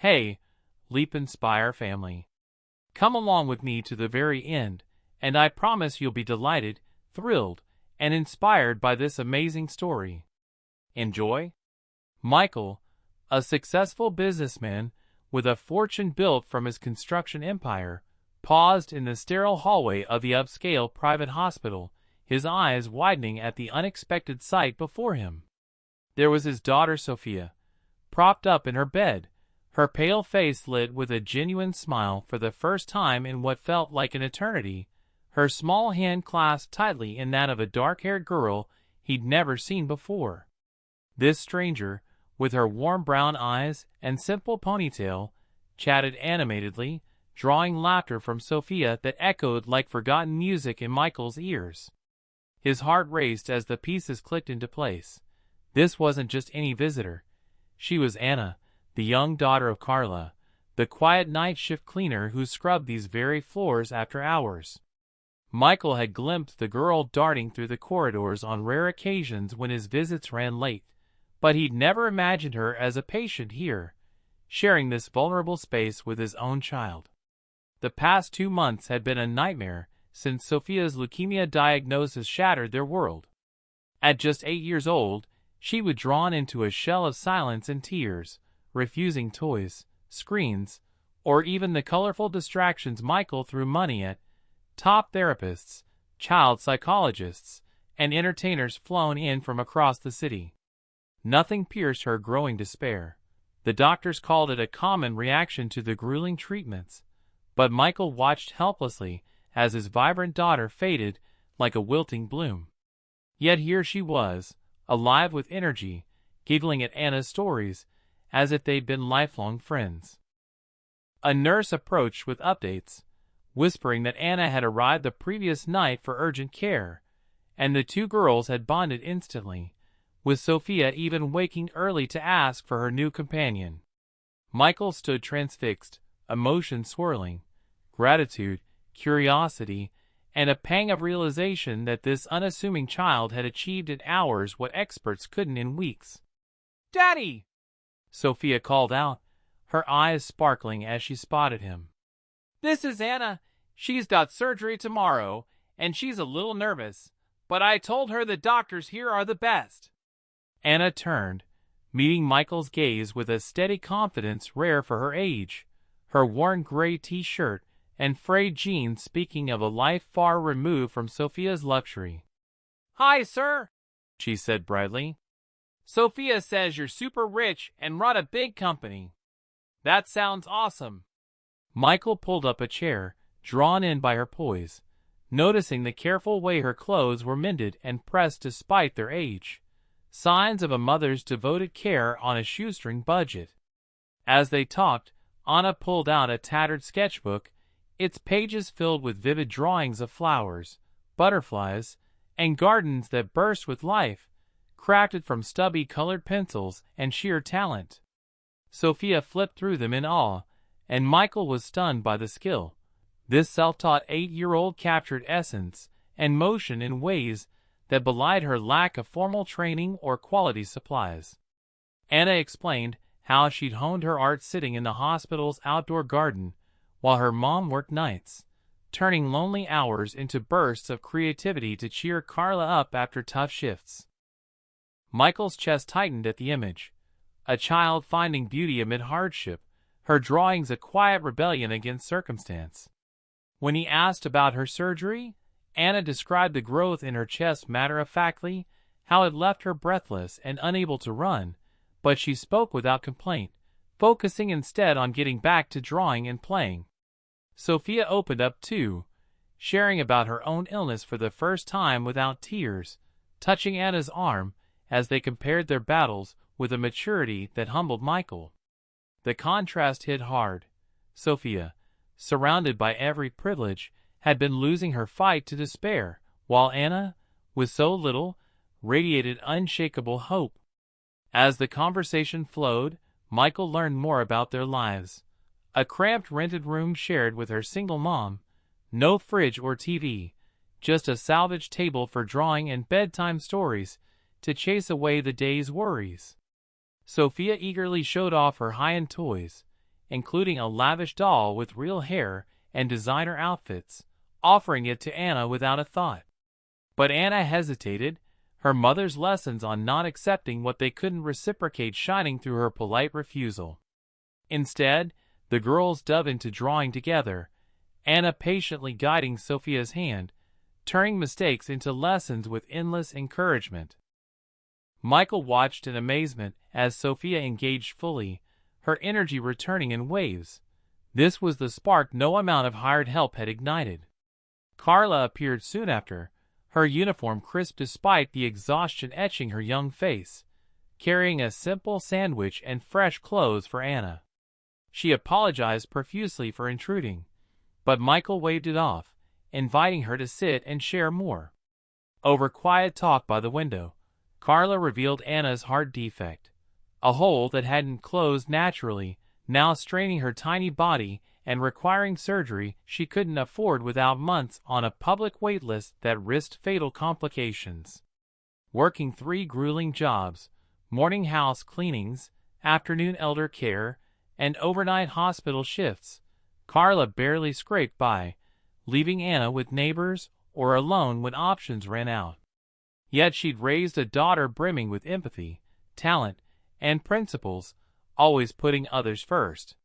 Hey, Leap Inspire family. Come along with me to the very end, and I promise you'll be delighted, thrilled, and inspired by this amazing story. Enjoy? Michael, a successful businessman with a fortune built from his construction empire, paused in the sterile hallway of the upscale private hospital, his eyes widening at the unexpected sight before him. There was his daughter Sophia, propped up in her bed, her pale face lit with a genuine smile for the first time in what felt like an eternity, her small hand clasped tightly in that of a dark-haired girl he'd never seen before. This stranger, with her warm brown eyes and simple ponytail, chatted animatedly, drawing laughter from Sophia that echoed like forgotten music in Michael's ears. His heart raced as the pieces clicked into place. This wasn't just any visitor. She was Anna, the young daughter of Carla, the quiet night shift cleaner who scrubbed these very floors after hours. Michael had glimpsed the girl darting through the corridors on rare occasions when his visits ran late, but he'd never imagined her as a patient here, sharing this vulnerable space with his own child. The past 2 months had been a nightmare since Sophia's leukemia diagnosis shattered their world. At just 8 years old, she was drawn into a shell of silence and tears, refusing toys, screens, or even the colorful distractions Michael threw money at. Top therapists, child psychologists, and entertainers flown in from across the city. Nothing pierced her growing despair. The doctors called it a common reaction to the grueling treatments, but Michael watched helplessly as his vibrant daughter faded like a wilting bloom. Yet here she was, alive with energy, giggling at Anna's stories, as if they'd been lifelong friends. A nurse approached with updates, whispering that Anna had arrived the previous night for urgent care, and the two girls had bonded instantly, with Sophia even waking early to ask for her new companion. Michael stood transfixed, emotions swirling, gratitude, curiosity, and a pang of realization that this unassuming child had achieved in hours what experts couldn't in weeks. "Daddy!" Sophia called out, her eyes sparkling as she spotted him. "This is Anna. She's got surgery tomorrow, and she's a little nervous, but I told her the doctors here are the best." Anna turned, meeting Michael's gaze with a steady confidence rare for her age, her worn gray t-shirt and frayed jeans speaking of a life far removed from Sophia's luxury. "Hi, sir," she said brightly. "Sophia says you're super rich and run a big company." "That sounds awesome." Michael pulled up a chair, drawn in by her poise, noticing the careful way her clothes were mended and pressed despite their age, signs of a mother's devoted care on a shoestring budget. As they talked, Anna pulled out a tattered sketchbook, its pages filled with vivid drawings of flowers, butterflies, and gardens that burst with life, crafted from stubby colored pencils and sheer talent. Sophia flipped through them in awe, and Michael was stunned by the skill. This self-taught 8-year-old captured essence and motion in ways that belied her lack of formal training or quality supplies. Anna explained how she'd honed her art sitting in the hospital's outdoor garden while her mom worked nights, turning lonely hours into bursts of creativity to cheer Carla up after tough shifts. Michael's chest tightened at the image. A child finding beauty amid hardship, her drawings a quiet rebellion against circumstance. When he asked about her surgery, Anna described the growth in her chest matter-of-factly, how it left her breathless and unable to run, but she spoke without complaint, focusing instead on getting back to drawing and playing. Sophia opened up too, sharing about her own illness for the first time without tears, touching Anna's arm as they compared their battles with a maturity that humbled Michael. The contrast hit hard. Sophia, surrounded by every privilege, had been losing her fight to despair, while Anna, with so little, radiated unshakable hope. As the conversation flowed, Michael learned more about their lives. A cramped rented room shared with her single mom, no fridge or TV, just a salvage table for drawing and bedtime stories to chase away the day's worries. Sophia eagerly showed off her high-end toys, including a lavish doll with real hair and designer outfits, offering it to Anna without a thought. But Anna hesitated, her mother's lessons on not accepting what they couldn't reciprocate shining through her polite refusal. Instead, the girls dove into drawing together, Anna patiently guiding Sophia's hand, turning mistakes into lessons with endless encouragement. Michael watched in amazement as Sophia engaged fully, her energy returning in waves. This was the spark no amount of hired help had ignited. Carla appeared soon after, her uniform crisp despite the exhaustion etching her young face, carrying a simple sandwich and fresh clothes for Anna. She apologized profusely for intruding, but Michael waved it off, inviting her to sit and share more. Over quiet talk by the window, Carla revealed Anna's heart defect, a hole that hadn't closed naturally, now straining her tiny body and requiring surgery she couldn't afford without months on a public waitlist that risked fatal complications. Working 3 grueling jobs, morning house cleanings, afternoon elder care, and overnight hospital shifts, Carla barely scraped by, leaving Anna with neighbors or alone when options ran out. Yet she'd raised a daughter brimming with empathy, talent, and principles, always putting others first.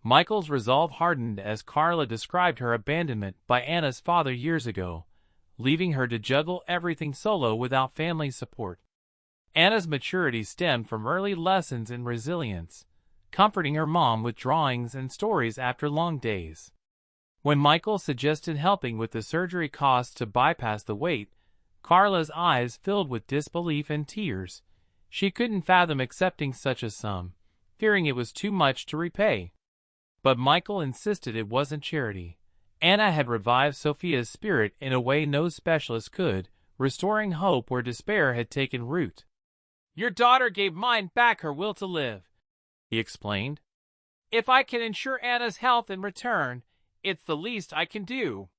Michael's resolve hardened as Carla described her abandonment by Anna's father years ago, leaving her to juggle everything solo without family support. Anna's maturity stemmed from early lessons in resilience, comforting her mom with drawings and stories after long days. When Michael suggested helping with the surgery costs to bypass the wait, Carla's eyes filled with disbelief and tears. She couldn't fathom accepting such a sum, fearing it was too much to repay. But Michael insisted it wasn't charity. Anna had revived Sophia's spirit in a way no specialist could, restoring hope where despair had taken root. "Your daughter gave mine back her will to live," he explained. "If I can ensure Anna's health in return, it's the least I can do."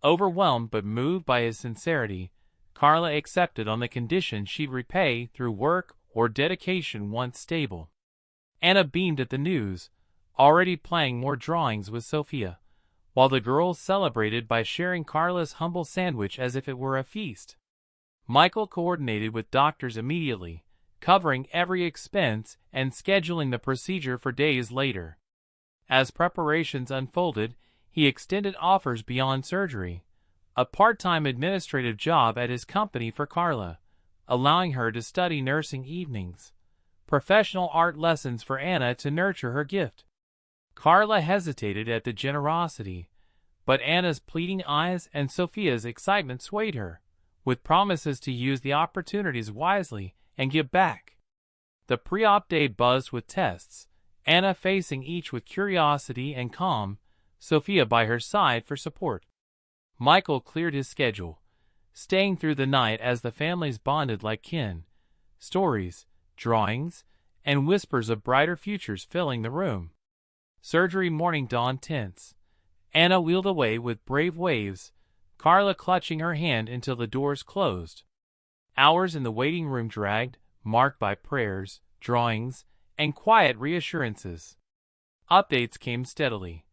Overwhelmed but moved by his sincerity, Carla accepted on the condition she'd repay through work or dedication once stable. Anna beamed at the news, already playing more drawings with Sophia, while the girls celebrated by sharing Carla's humble sandwich as if it were a feast. Michael coordinated with doctors immediately, covering every expense and scheduling the procedure for days later. As preparations unfolded, he extended offers beyond surgery, a part-time administrative job at his company for Carla, allowing her to study nursing evenings, professional art lessons for Anna to nurture her gift. Carla hesitated at the generosity, but Anna's pleading eyes and Sophia's excitement swayed her, with promises to use the opportunities wisely and give back. The pre-op day buzzed with tests, Anna facing each with curiosity and calm, Sophia by her side for support. Michael cleared his schedule, staying through the night as the families bonded like kin, stories, drawings, and whispers of brighter futures filling the room. Surgery morning dawned tense. Anna wheeled away with brave waves, Carla clutching her hand until the doors closed. Hours in the waiting room dragged, marked by prayers, drawings, and quiet reassurances. Updates came steadily.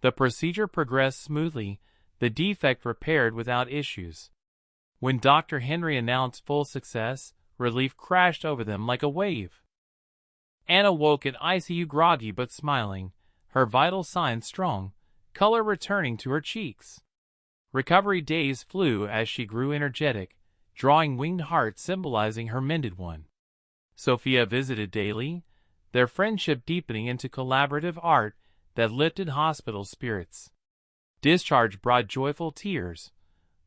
The procedure progressed smoothly, the defect repaired without issues. When Dr. Henry announced full success, relief crashed over them like a wave. Anna woke in ICU groggy but smiling, her vital signs strong, color returning to her cheeks. Recovery days flew as she grew energetic, drawing winged hearts symbolizing her mended one. Sophia visited daily, their friendship deepening into collaborative art that lifted hospital spirits. Discharge brought joyful tears.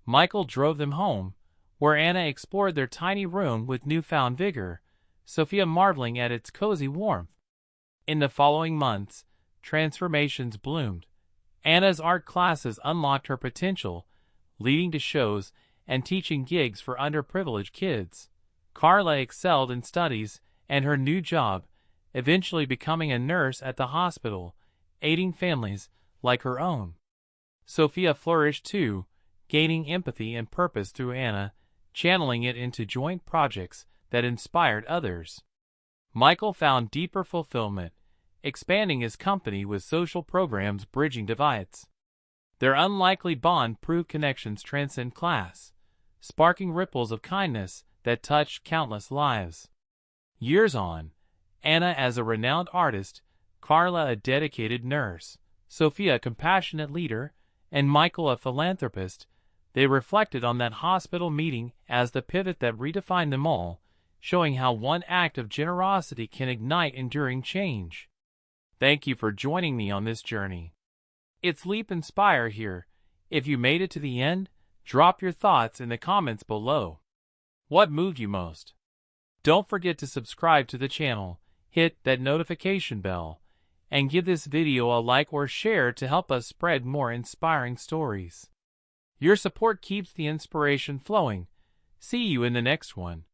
Michael drove them home, where Anna explored their tiny room with newfound vigor, Sophia marveling at its cozy warmth. In the following months, transformations bloomed. Anna's art classes unlocked her potential, leading to shows and teaching gigs for underprivileged kids. Carla excelled in studies and her new job, eventually becoming a nurse at the hospital, aiding families like her own. Sophia flourished too, gaining empathy and purpose through Anna, channeling it into joint projects that inspired others. Michael found deeper fulfillment, expanding his company with social programs bridging divides. Their unlikely bond proved connections transcend class, sparking ripples of kindness that touched countless lives. Years on, Anna as a renowned artist, Carla a dedicated nurse, Sophia a compassionate leader, and Michael a philanthropist, they reflected on that hospital meeting as the pivot that redefined them all, showing how one act of generosity can ignite enduring change. Thank you for joining me on this journey. It's Leap Inspire here. If you made it to the end, drop your thoughts in the comments below. What moved you most? Don't forget to subscribe to the channel, hit that notification bell, and give this video a like or share to help us spread more inspiring stories. Your support keeps the inspiration flowing. See you in the next one.